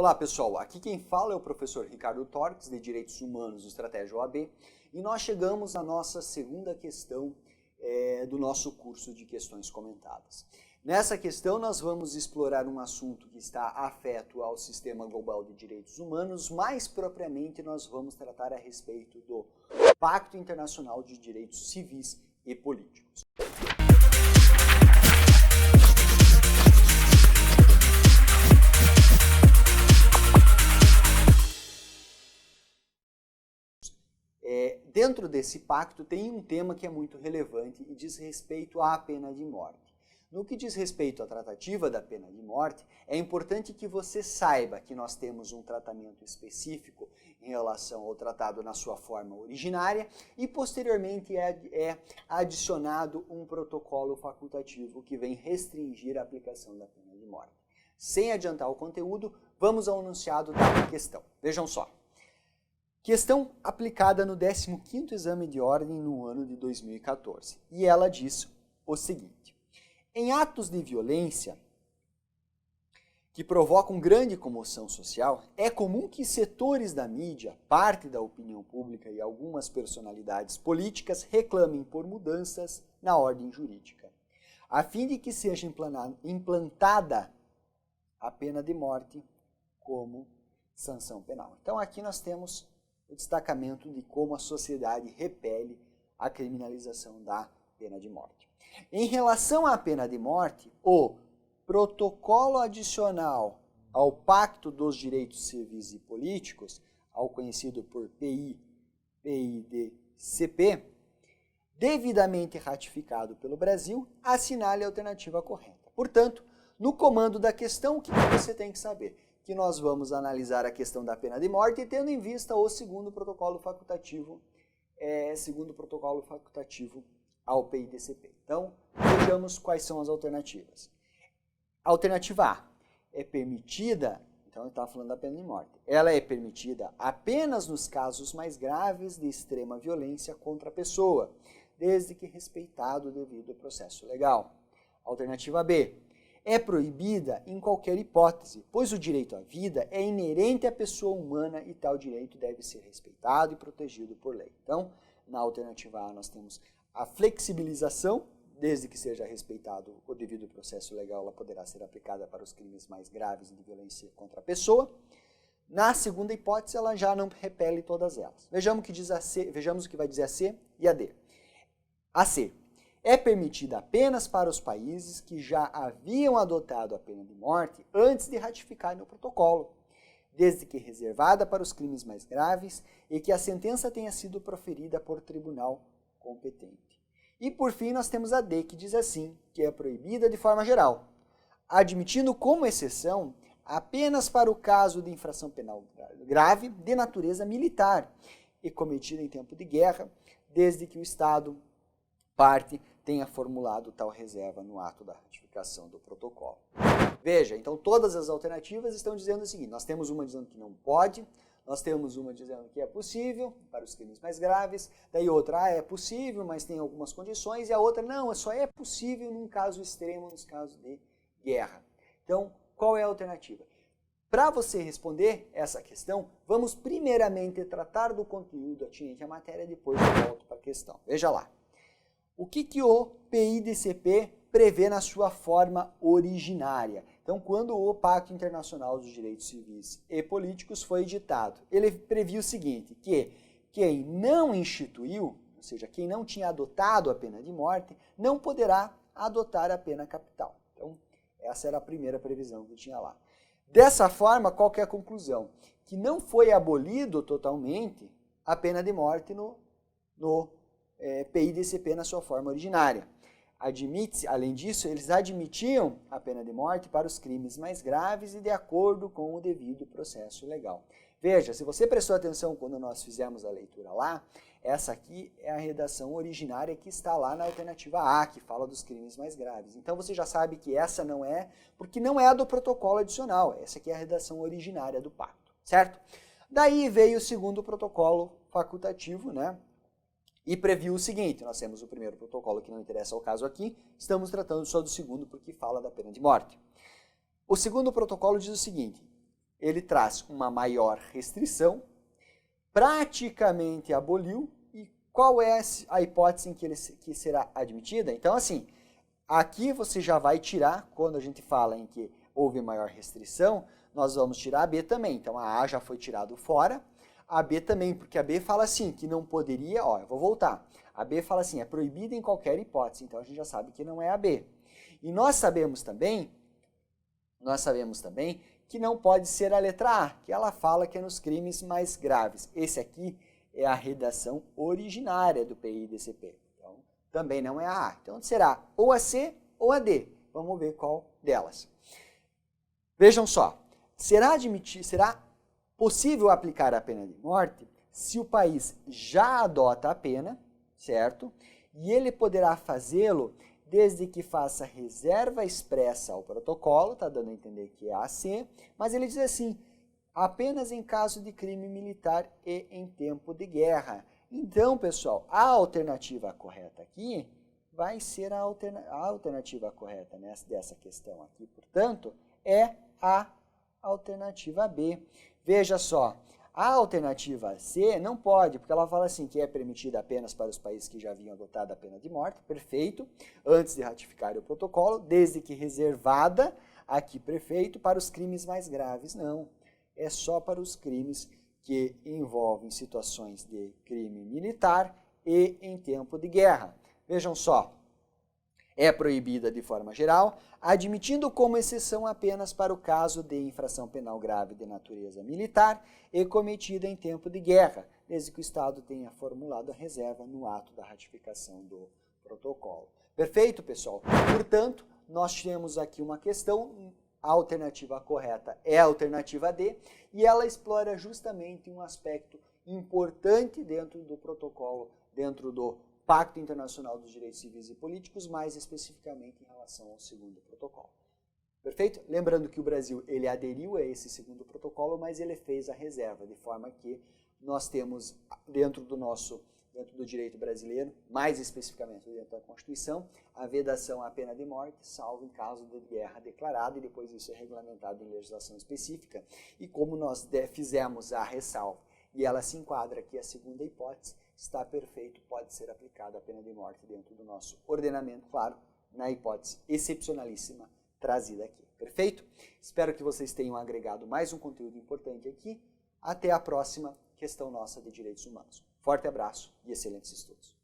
Olá pessoal, aqui quem fala é o professor Ricardo Torques, de Direitos Humanos do Estratégia OAB, e nós chegamos à nossa segunda questão do nosso curso de questões comentadas. Nessa questão nós vamos explorar um assunto que está afeto ao Sistema Global de Direitos Humanos, mais propriamente nós vamos tratar a respeito do Pacto Internacional de Direitos Civis e Políticos. Dentro desse pacto tem um tema que é muito relevante e diz respeito à pena de morte. No que diz respeito à tratativa da pena de morte, é importante que você saiba que nós temos um tratamento específico em relação ao tratado na sua forma originária e posteriormente é adicionado um protocolo facultativo que vem restringir a aplicação da pena de morte. Sem adiantar o conteúdo, vamos ao enunciado da questão. Vejam só. Questão aplicada no 15º exame de ordem no ano de 2014. E ela diz o seguinte: em atos de violência que provocam grande comoção social, é comum que setores da mídia, parte da opinião pública e algumas personalidades políticas reclamem por mudanças na ordem jurídica, a fim de que seja implantada a pena de morte como sanção penal. Então aqui nós temos o destacamento de como a sociedade repele a criminalização da pena de morte. Em relação à pena de morte, o protocolo adicional ao Pacto dos Direitos Civis e Políticos, ao conhecido por PIDCP, devidamente ratificado pelo Brasil, assinale a alternativa correta. Portanto, no comando da questão, o que você tem que saber? Que nós vamos analisar a questão da pena de morte tendo em vista o segundo protocolo facultativo ao PIDCP. Então, vejamos quais são as alternativas. A alternativa A é permitida, então eu estava falando da pena de morte, ela é permitida apenas nos casos mais graves de extrema violência contra a pessoa, desde que respeitado o devido processo legal. Alternativa B, é proibida em qualquer hipótese, pois o direito à vida é inerente à pessoa humana e tal direito deve ser respeitado e protegido por lei. Então, na alternativa A nós temos a flexibilização, desde que seja respeitado o devido processo legal, ela poderá ser aplicada para os crimes mais graves de violência contra a pessoa. Na segunda hipótese, ela já não repele todas elas. Vejamos o que vai dizer a C e a D. A C. É permitida apenas para os países que já haviam adotado a pena de morte antes de ratificarem o protocolo, desde que reservada para os crimes mais graves e que a sentença tenha sido proferida por tribunal competente. E por fim nós temos a D, que diz assim, que é proibida de forma geral, admitindo como exceção apenas para o caso de infração penal grave de natureza militar e cometida em tempo de guerra, desde que o Estado parte tenha formulado tal reserva no ato da ratificação do protocolo. Veja, então todas as alternativas estão dizendo o seguinte, nós temos uma dizendo que não pode, nós temos uma dizendo que é possível para os crimes mais graves, daí outra, é possível, mas tem algumas condições, e a outra, não, só é possível num caso extremo, nos casos de guerra. Então, qual é a alternativa? Para você responder essa questão, vamos primeiramente tratar do conteúdo atinente à matéria, depois eu volto para a questão. Veja lá. O que o PIDCP prevê na sua forma originária? Então, quando o Pacto Internacional dos Direitos Civis e Políticos foi editado, ele previa o seguinte, que quem não instituiu, ou seja, quem não tinha adotado a pena de morte, não poderá adotar a pena capital. Então, essa era a primeira previsão que tinha lá. Dessa forma, qual que é a conclusão? Que não foi abolido totalmente a pena de morte no PIDCP na sua forma originária. Além disso, eles admitiam a pena de morte para os crimes mais graves e de acordo com o devido processo legal. Veja, se você prestou atenção quando nós fizemos a leitura lá, essa aqui é a redação originária que está lá na alternativa A, que fala dos crimes mais graves. Então você já sabe que essa não é, porque não é a do protocolo adicional, essa aqui é a redação originária do pacto, certo? Daí veio o segundo protocolo facultativo, né? E previu o seguinte, nós temos o primeiro protocolo que não interessa ao caso aqui, estamos tratando só do segundo porque fala da pena de morte. O segundo protocolo diz o seguinte, ele traz uma maior restrição, praticamente aboliu, e qual é a hipótese em que será admitida? Então, assim, aqui você já vai tirar, quando a gente fala em que houve maior restrição, nós vamos tirar a B também. Então, a A já foi tirado fora, a B também, porque a B fala assim, que não poderia, ó, eu vou voltar. A B fala assim, é proibida em qualquer hipótese, então a gente já sabe que não é a B. E nós sabemos também que não pode ser a letra A, que ela fala que é nos crimes mais graves. Esse aqui é a redação originária do PI-DCP. Então, também não é a A. Então, será ou a C ou a D. Vamos ver qual delas. Vejam só, será possível aplicar a pena de morte se o país já adota a pena, certo? E ele poderá fazê-lo desde que faça reserva expressa ao protocolo, está dando a entender que é a C, mas ele diz assim, apenas em caso de crime militar e em tempo de guerra. Então, pessoal, a alternativa correta aqui vai ser a alternativa correta dessa questão aqui, portanto, é a alternativa B. Veja só, a alternativa C não pode, porque ela fala assim que é permitida apenas para os países que já haviam adotado a pena de morte, perfeito, antes de ratificar o protocolo, desde que reservada, aqui prefeito, para os crimes mais graves. Não, é só para os crimes que envolvem situações de crime militar e em tempo de guerra. Vejam só, é proibida de forma geral, admitindo como exceção apenas para o caso de infração penal grave de natureza militar e cometida em tempo de guerra, desde que o Estado tenha formulado a reserva no ato da ratificação do protocolo. Perfeito, pessoal? Portanto, nós temos aqui uma questão, a alternativa correta é a alternativa D, e ela explora justamente um aspecto importante dentro do protocolo, dentro do Pacto Internacional dos Direitos Civis e Políticos, mais especificamente em relação ao segundo protocolo. Perfeito? Lembrando que o Brasil ele aderiu a esse segundo protocolo, mas ele fez a reserva, de forma que nós temos dentro do direito brasileiro, mais especificamente dentro da Constituição, a vedação à pena de morte, salvo em caso de guerra declarada, e depois isso é regulamentado em legislação específica. E como nós fizemos a ressalva, e ela se enquadra aqui a segunda hipótese, está perfeito, pode ser aplicada a pena de morte dentro do nosso ordenamento, claro, na hipótese excepcionalíssima trazida aqui. Perfeito? Espero que vocês tenham agregado mais um conteúdo importante aqui. Até a próxima questão nossa de direitos humanos. Forte abraço e excelentes estudos.